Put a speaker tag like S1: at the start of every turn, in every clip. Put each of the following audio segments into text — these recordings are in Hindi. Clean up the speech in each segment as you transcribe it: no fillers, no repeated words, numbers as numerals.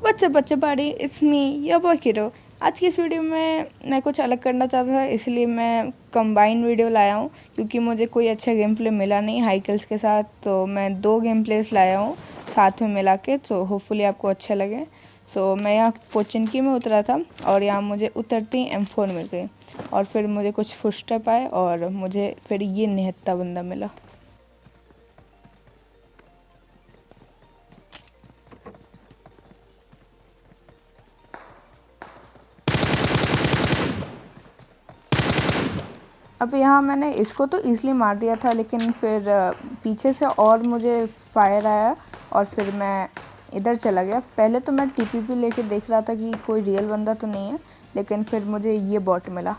S1: व्हाट्सअप बच्चे पार्टी इट्स मी या बॉय कीरो। आज की इस वीडियो में मैं कुछ अलग करना चाहता था, इसलिए मैं कंबाइन वीडियो लाया हूँ क्योंकि मुझे कोई अच्छा गेम प्ले मिला नहीं हाइकल्स के साथ। तो मैं 2 गेम प्लेस लाया हूँ साथ में मिला के, तो होपफुली आपको अच्छे लगे। सो मैं यहाँ पोचिनकी में उतरा था और यहाँ मुझे उतरते ही M4 मिल गई और फिर मुझे कुछ फुटस्टेप आए और मुझे फिर ये निहत्था बंदा मिला। अब यहाँ मैंने इसको तो ईज़िली मार दिया था, लेकिन फिर पीछे से और मुझे फायर आया और फिर मैं इधर चला गया। पहले तो मैं टीपीपी लेके देख रहा था कि कोई रियल बंदा तो नहीं है, लेकिन फिर मुझे ये बॉट मिला।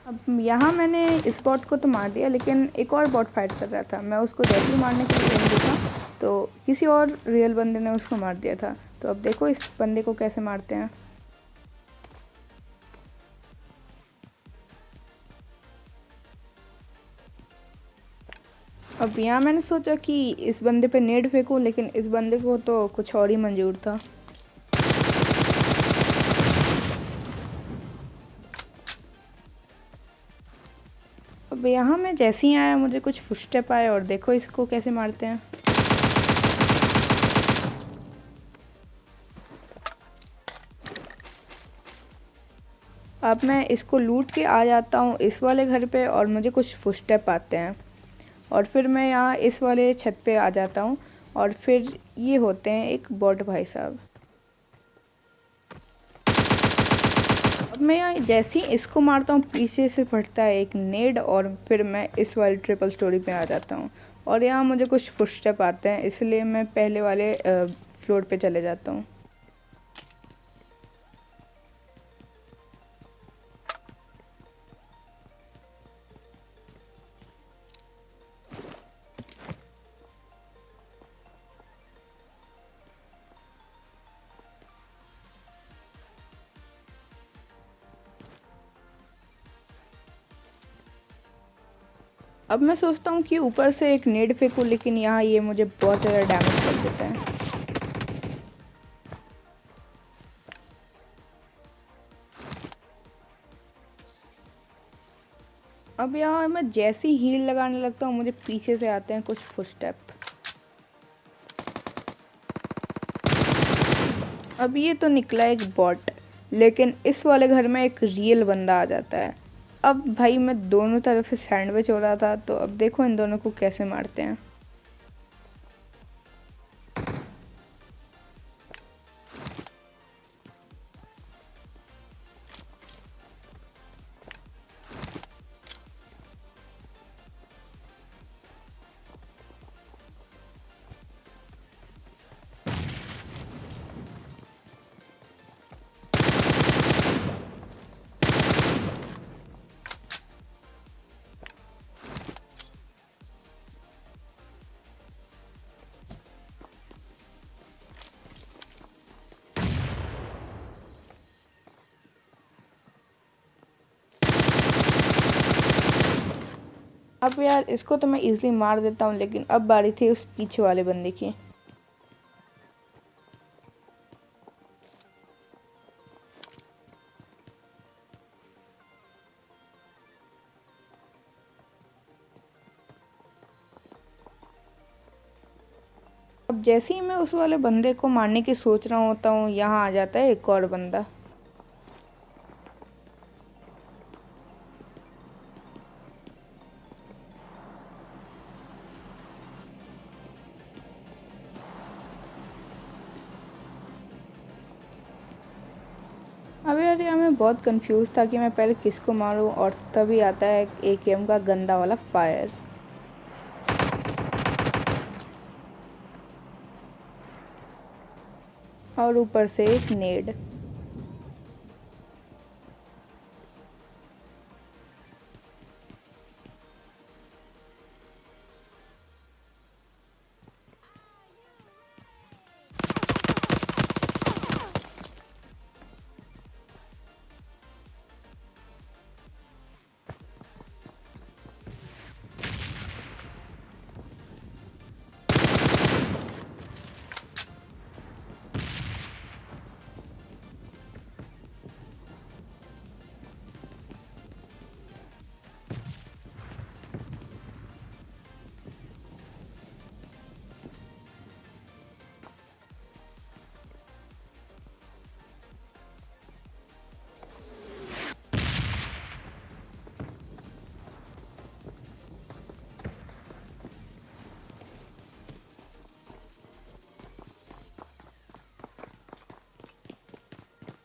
S1: अब यहाँ मैंने इस बॉट को तो मार दिया, लेकिन एक और बॉट फाइट कर रहा था। मैं उसको जैसे ही मारने के लिए देखा तो किसी और रियल बंदे ने उसको मार दिया था। तो अब देखो इस बंदे को कैसे मारते हैं। अब यहाँ मैंने सोचा कि इस बंदे पे नेड फेंकूं, लेकिन इस बंदे को तो कुछ और ही मंजूर था। अब यहाँ मैं जैसे ही आया मुझे कुछ फुटस्टेप आए और देखो इसको कैसे मारते हैं। अब मैं इसको लूट के आ जाता हूँ इस वाले घर पे और मुझे कुछ फुटस्टेप आते हैं और फिर मैं यहाँ इस वाले छत पे आ जाता हूँ और फिर ये होते हैं एक बॉट भाई साहब। अब मैं यहाँ जैसे ही इसको मारता हूँ पीछे से फटता है एक नेड और फिर मैं इस वाली ट्रिपल स्टोरी पे आ जाता हूँ और यहाँ मुझे कुछ फुटस्टेप आते हैं, इसलिए मैं पहले वाले फ्लोर पे चले जाता हूँ। अब मैं सोचता हूँ कि ऊपर से एक नेड फेंकूँ, लेकिन यहाँ ये मुझे बहुत ज़्यादा डैमेज कर देता है। अब यहाँ मैं जैसी हील लगाने लगता हूँ मुझे पीछे से आते हैं कुछ फुटस्टेप। अब ये तो निकला एक बॉट, लेकिन इस वाले घर में एक रियल बंदा आ जाता है। अब भाई मैं दोनों तरफ से सैंडविच हो रहा था, तो अब देखो इन दोनों को कैसे मारते हैं। अब यार इसको तो मैं इजीली मार देता हूँ, लेकिन अब बारी थी उस पीछे वाले बंदे की। अब जैसे ही मैं उस वाले बंदे को मारने की सोच रहा होता हूँ, यहाँ आ जाता है एक और बंदा। अब यार यहाँ मैं बहुत कंफ्यूज था कि मैं पहले किसको मारूं, और तभी आता है AKM का गंदा वाला फायर। और ऊपर से एक नेड।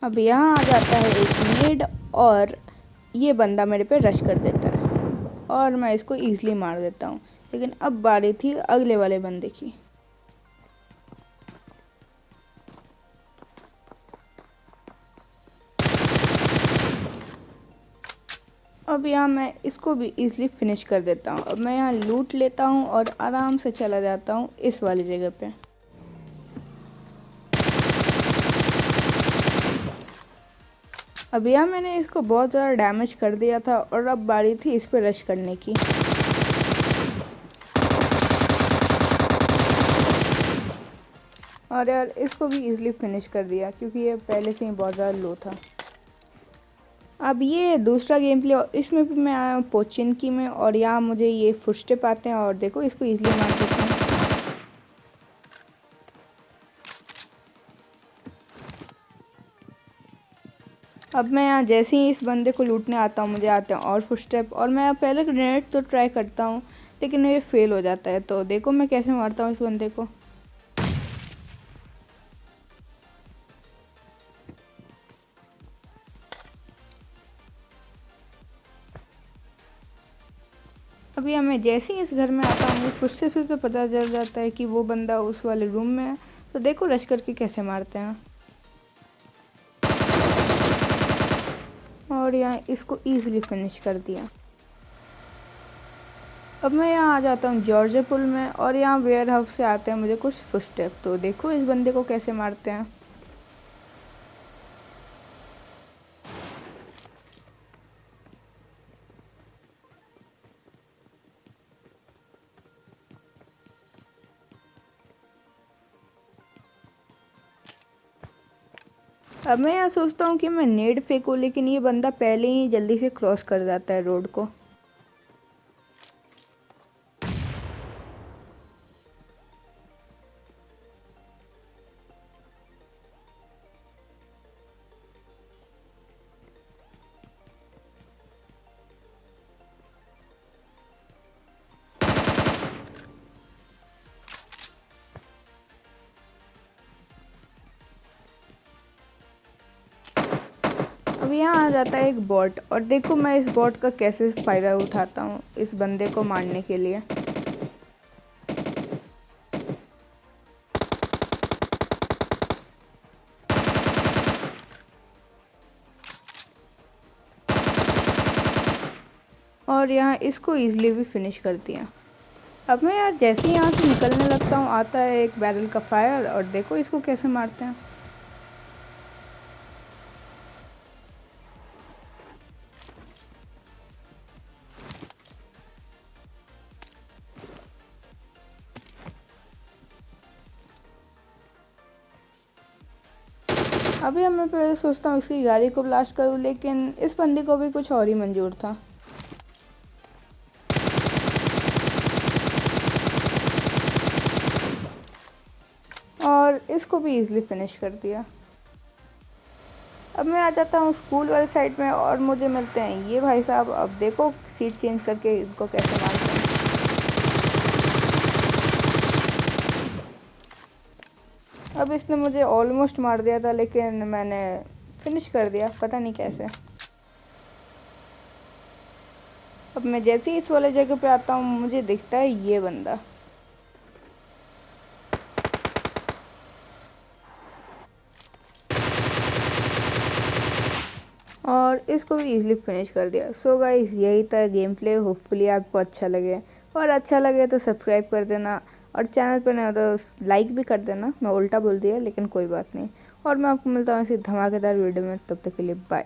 S1: अब यहाँ आ जाता है एक नेड और ये बंदा मेरे पे रश कर देता है और मैं इसको ईजिली मार देता हूँ। लेकिन अब बारी थी अगले वाले बंदे की। अब यहाँ मैं इसको भी ईजिली फिनिश कर देता हूँ। अब मैं यहाँ लूट लेता हूँ और आराम से चला जाता हूँ इस वाली जगह पे। अब यहाँ मैंने इसको बहुत ज़्यादा डैमेज कर दिया था और अब बारी थी इस पे रश करने की। और यार इसको भी इजीली फिनिश कर दिया क्योंकि ये पहले से ही बहुत ज़्यादा लो था। अब ये दूसरा गेम प्ले और इसमें भी मैं आया हूँ पोचिनकी में और यहाँ मुझे ये फुटस्टेप आते हैं और देखो इसको इजीली मार देता हूँ। अब मैं यहाँ जैसे ही इस बंदे को लूटने आता हूँ मुझे आते हैं और फुटस्टेप और मैं पहले ग्रेनेड तो ट्राई करता हूँ लेकिन ये फेल हो जाता है। तो देखो मैं कैसे मारता हूँ इस बंदे को। अभी हमें जैसे ही इस घर में आता हूँ फुटस्टेप से तो पता चल जाता है कि वो बंदा उस वाले रूम में है। तो देखो रश करके कैसे मारते हैं और यहाँ इसको ईजिली फिनिश कर दिया। अब मैं यहाँ आ जाता हूँ जॉर्ज पुल में और यहाँ वेयर हाउस से आते हैं मुझे कुछ फुटस्टेप। तो देखो इस बंदे को कैसे मारते हैं। अब मैं यहाँ सोचता हूँ कि मैं नेड फेंकूँ लेकिन ये बंदा पहले ही जल्दी से क्रॉस कर जाता है रोड को। अब यहाँ आ जाता है एक बॉट और देखो मैं इस बॉट का कैसे फ़ायदा उठाता हूँ इस बंदे को मारने के लिए। और यहाँ इसको ईजिली भी फिनिश कर दिया। अब मैं यार जैसे ही यहाँ से निकलने लगता हूँ आता है एक बैरल का फायर और देखो इसको कैसे मारते हैं। अभी मैं पहले सोचता हूँ इसकी गाड़ी को ब्लास्ट करूँ लेकिन इस बंदे को भी कुछ और ही मंजूर था। और इसको भी इजीली फिनिश कर दिया। अब मैं आ जाता हूँ स्कूल वाले साइड में और मुझे मिलते हैं ये भाई साहब। अब देखो सीट चेंज करके इनको कैसे मारते हैं। अब इसने मुझे ऑलमोस्ट मार दिया था लेकिन मैंने फिनिश कर दिया पता नहीं कैसे। अब मैं जैसे ही इस वाले जगह पे आता हूँ मुझे दिखता है ये बंदा और इसको भी इजीली फिनिश कर दिया। सो गाइस यही था गेम प्ले। होपफुली आपको अच्छा लगे और अच्छा लगे तो सब्सक्राइब कर देना और चैनल पर नहीं हो तो लाइक भी कर देना। मैं उल्टा बोल दिया लेकिन कोई बात नहीं। और मैं आपको मिलता हूँ ऐसी धमाकेदार वीडियो में, तब तक के लिए बाय।